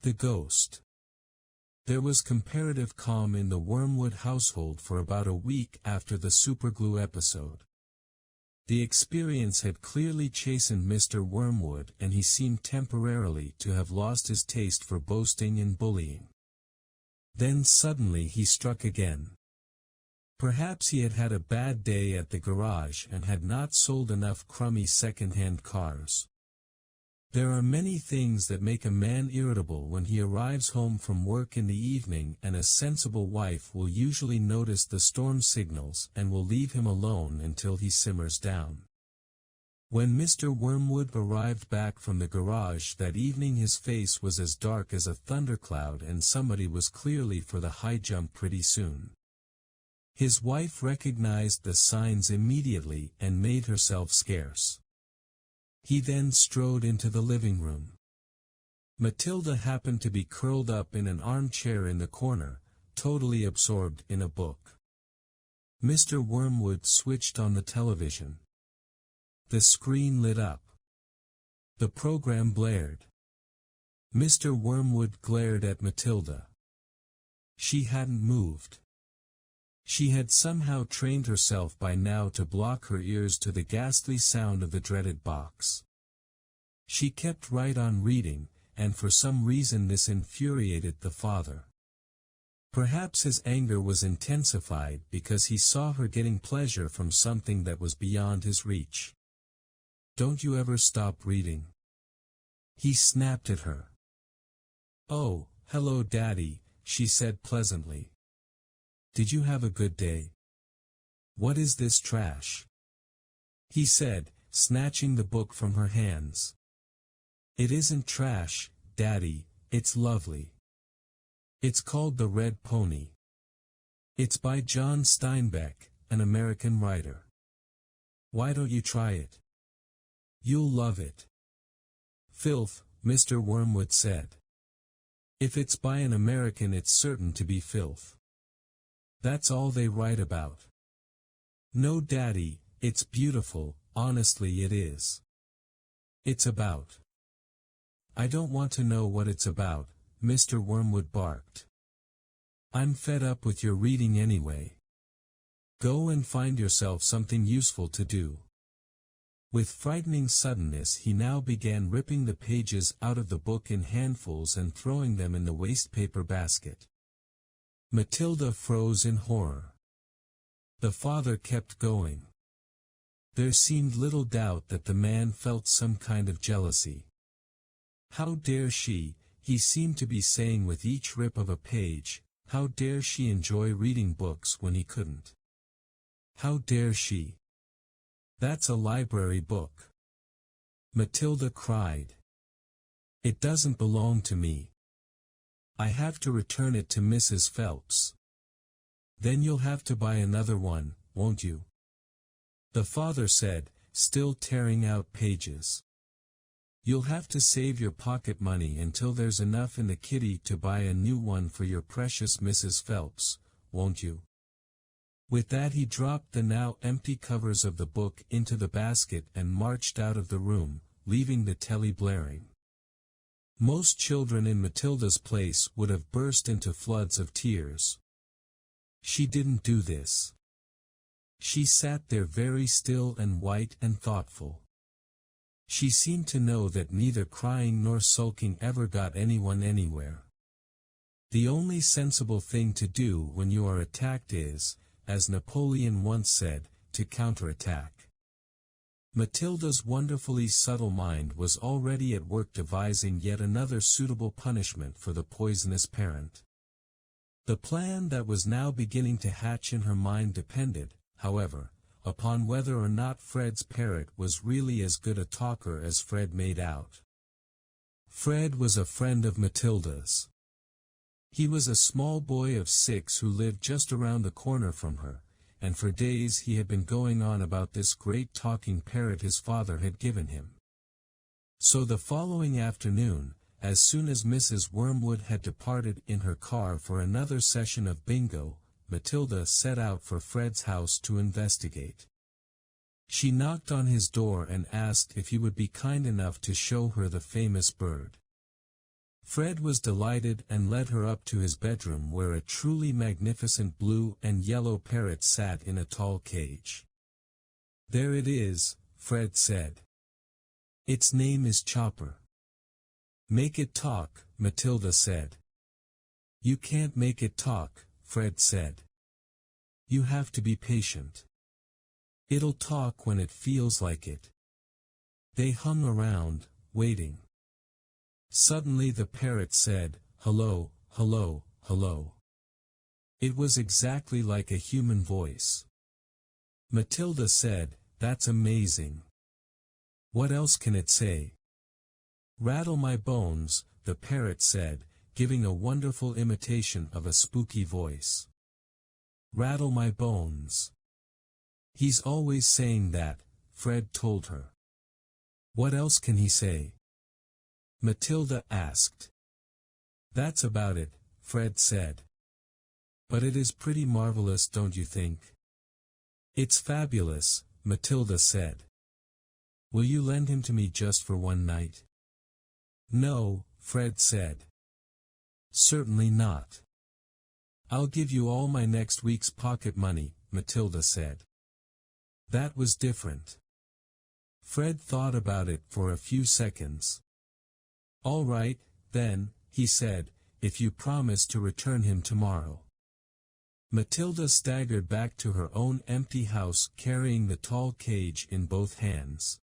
The Ghost. There was comparative calm in the Wormwood household for about a week after the superglue episode. The experience had clearly chastened Mr. Wormwood, and he seemed temporarily to have lost his taste for boasting and bullying. Then suddenly he struck again. Perhaps he had had a bad day at the garage and had not sold enough crummy second-hand cars. There are many things that make a man irritable when he arrives home from work in the evening, and a sensible wife will usually notice the storm signals and will leave him alone until he simmers down. When Mr. Wormwood arrived back from the garage that evening, his face was as dark as a thundercloud, and somebody was clearly for the high jump pretty soon. His wife recognized the signs immediately and made herself scarce. He then strode into the living room. Matilda happened to be curled up in an armchair in the corner, totally absorbed in a book. Mr. Wormwood switched on the television. The screen lit up. The program blared. Mr. Wormwood glared at Matilda. She hadn't moved. She had somehow trained herself by now to block her ears to the ghastly sound of the dreaded box. She kept right on reading, and for some reason this infuriated the father. Perhaps his anger was intensified because he saw her getting pleasure from something that was beyond his reach. "Don't you ever stop reading?" he snapped at her. "Oh, hello Daddy," she said pleasantly. "Did you have a good day?" "What is this trash?" he said, snatching the book from her hands. "It isn't trash, Daddy, it's lovely. It's called The Red Pony. It's by John Steinbeck, an American writer. Why don't you try it? You'll love it." "Filth," Mr. Wormwood said. "If it's by an American, it's certain to be filth. That's all they write about." "No Daddy, it's beautiful, honestly it is." "It's about—" "I don't want to know what it's about," Mr. Wormwood barked. "I'm fed up with your reading anyway. Go and find yourself something useful to do." With frightening suddenness he now began ripping the pages out of the book in handfuls and throwing them in the wastepaper basket. Matilda froze in horror. The father kept going. There seemed little doubt that the man felt some kind of jealousy. "How dare she," he seemed to be saying with each rip of a page, "how dare she enjoy reading books when he couldn't? How dare she? That's a library book." Matilda cried. "It doesn't belong to me. I have to return it to Mrs. Phelps." "Then you'll have to buy another one, won't you?" the father said, still tearing out pages. "You'll have to save your pocket money until there's enough in the kitty to buy a new one for your precious Mrs. Phelps, won't you?" With that he dropped the now empty covers of the book into the basket and marched out of the room, leaving the telly blaring. Most children in Matilda's place would have burst into floods of tears. She didn't do this. She sat there very still and white and thoughtful. She seemed to know that neither crying nor sulking ever got anyone anywhere. The only sensible thing to do when you are attacked is, as Napoleon once said, to counterattack. Matilda's wonderfully subtle mind was already at work devising yet another suitable punishment for the poisonous parent. The plan that was now beginning to hatch in her mind depended, however, upon whether or not Fred's parrot was really as good a talker as Fred made out. Fred was a friend of Matilda's. He was a small boy of 6 who lived just around the corner from her, and for days he had been going on about this great talking parrot his father had given him. So the following afternoon, as soon as Mrs. Wormwood had departed in her car for another session of bingo, Matilda set out for Fred's house to investigate. She knocked on his door and asked if he would be kind enough to show her the famous bird. Fred was delighted and led her up to his bedroom where a truly magnificent blue and yellow parrot sat in a tall cage. "There it is," Fred said. "Its name is Chopper." "Make it talk," Matilda said. "You can't make it talk," Fred said. "You have to be patient. It'll talk when it feels like it." They hung around, waiting. Suddenly the parrot said, "Hello, hello, hello." It was exactly like a human voice. Matilda said, "That's amazing. What else can it say?" "Rattle my bones," the parrot said, giving a wonderful imitation of a spooky voice. "Rattle my bones." "He's always saying that," Fred told her. "What else can he say?" Matilda asked. "That's about it," Fred said. "But it is pretty marvelous, don't you think?" "It's fabulous," Matilda said. "Will you lend him to me just for one night?" "No," Fred said. "Certainly not." "I'll give you all my next week's pocket money," Matilda said. That was different. Fred thought about it for a few seconds. "All right, then," he said, "if you promise to return him tomorrow." Matilda staggered back to her own empty house carrying the tall cage in both hands.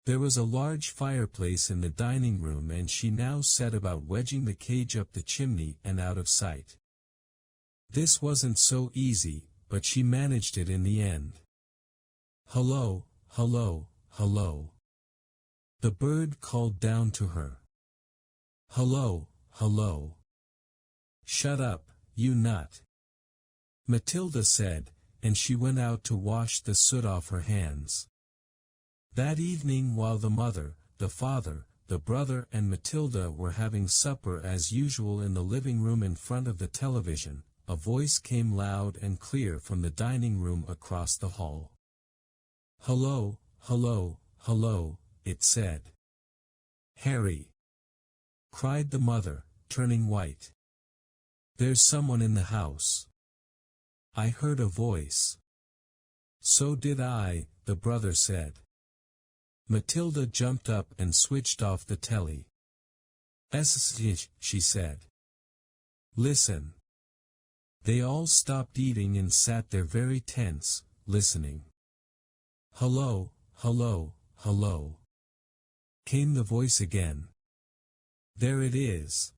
There was a large fireplace in the dining room and she now set about wedging the cage up the chimney and out of sight. This wasn't so easy, but she managed it in the end. "Hello, hello, hello." The bird called down to her. "Hello, hello." "Shut up, you nut," Matilda said, and she went out to wash the soot off her hands. That evening while the mother, the father, the brother and Matilda were having supper as usual in the living room in front of the television, a voice came loud and clear from the dining room across the hall. "Hello, hello, hello," it said. "Harry!" cried the mother, turning white. "There's someone in the house." "I heard a voice." "So did I," the brother said. Matilda jumped up and switched off the telly. "Sh," she said. "Listen." They all stopped eating and sat there very tense, listening. "Hello, hello, hello," came the voice again. "There it is,"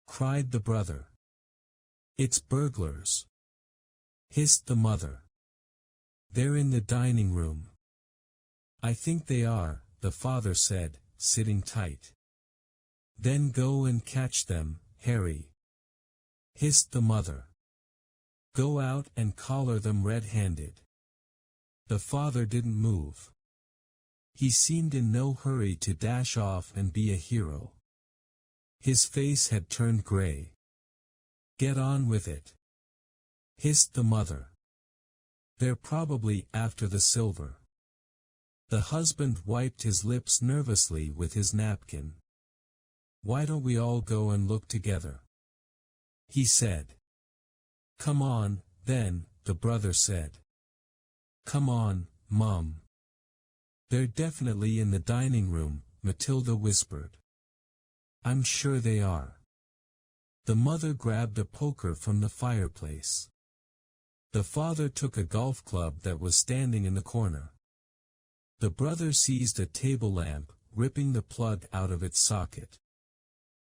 cried the brother. "It's burglars," hissed the mother. "They're in the dining room." "I think they are," the father said, sitting tight. "Then go and catch them, Harry," hissed the mother. "Go out and collar them red-handed." The father didn't move. He seemed in no hurry to dash off and be a hero. His face had turned gray. "Get on with it," hissed the mother. "They're probably after the silver." The husband wiped his lips nervously with his napkin. "Why don't we all go and look together?" he said. "Come on, then," the brother said. "Come on, Mom." "They're definitely in the dining room," Matilda whispered. "I'm sure they are." The mother grabbed a poker from the fireplace. The father took a golf club that was standing in the corner. The brother seized a table lamp, ripping the plug out of its socket.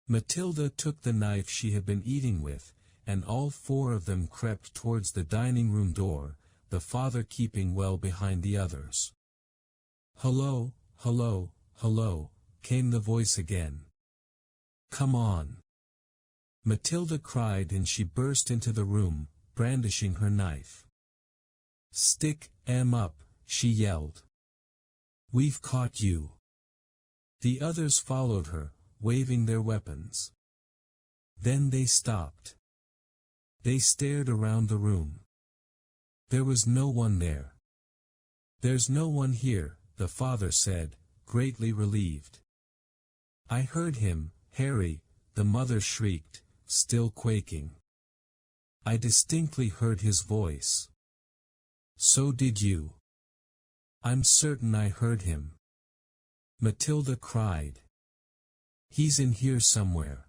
Matilda took the knife she had been eating with, and all four of them crept towards the dining room door, the father keeping well behind the others. "Hello, hello, hello," came the voice again. "Come on," Matilda cried and she burst into the room, brandishing her knife. "Stick 'em up," she yelled. "We've caught you." The others followed her, waving their weapons. Then they stopped. They stared around the room. There was no one there. "There's no one here," the father said, greatly relieved. "I heard him," Harry," the mother shrieked, still quaking. I distinctly heard his voice. "So did you." "I'm certain I heard him," Matilda cried. "He's in here somewhere."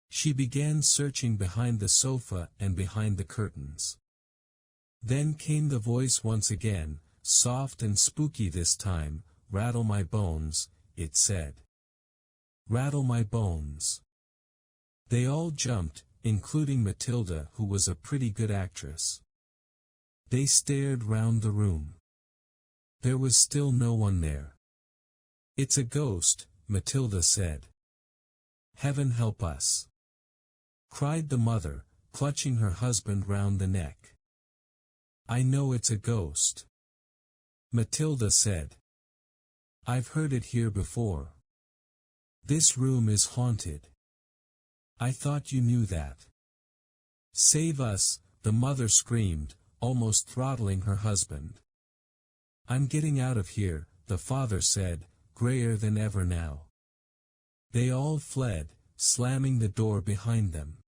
She began searching behind the sofa and behind the curtains. Then came the voice once again, soft and spooky this time. "Rattle my bones," it said. "Rattle my bones." They all jumped, including Matilda, who was a pretty good actress. They stared round the room. There was still no one there. "It's a ghost," Matilda said. "Heaven help us!" cried the mother, clutching her husband round the neck. "I know it's a ghost," Matilda said. "I've heard it here before. This room is haunted. I thought you knew that." "Save us," the mother screamed, almost throttling her husband. "I'm getting out of here," the father said, grayer than ever now. They all fled, slamming the door behind them.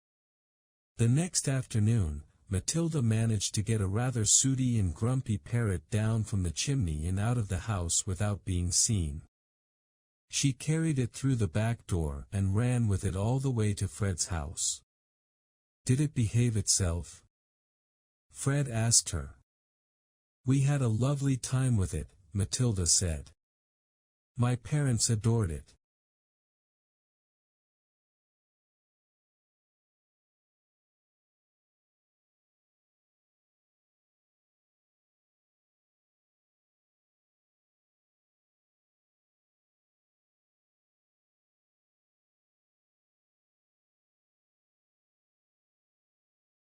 The next afternoon, Matilda managed to get a rather sooty and grumpy parrot down from the chimney and out of the house without being seen. She carried it through the back door and ran with it all the way to Fred's house. "Did it behave itself?" Fred asked her. "We had a lovely time with it," Matilda said. "My parents adored it."